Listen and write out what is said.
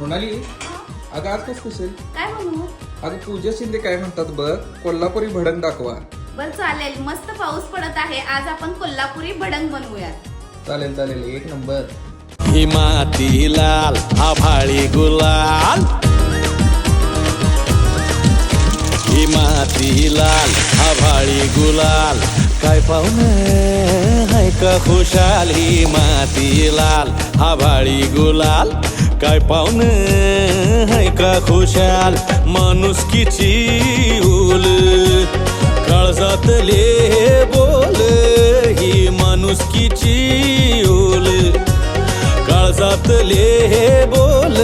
मृणाली, अगं आज काय स्पेशल? काय म्हणू? अगं पूजा शिंदे काय म्हणतात बघ, कोल्हापुरी भडंग दाखवा. बर चालेल, मस्त पाऊस पडत आहे, आज आपण कोल्हापुरी भडंग बनवूयात. चालेल चालेल, एक नंबर. ही माती लाल आभाळी गुलाल, ही माती लाल आभाळी गुलाल, काय पाहुणे हाय का खुशाल. ही माती लाल आभाळी गुलाल, काय पाहुणे हाय का खुशाल. माणुसकीची उल काळजातले बोल, ही माणुसकीची उल काळजातले बोल,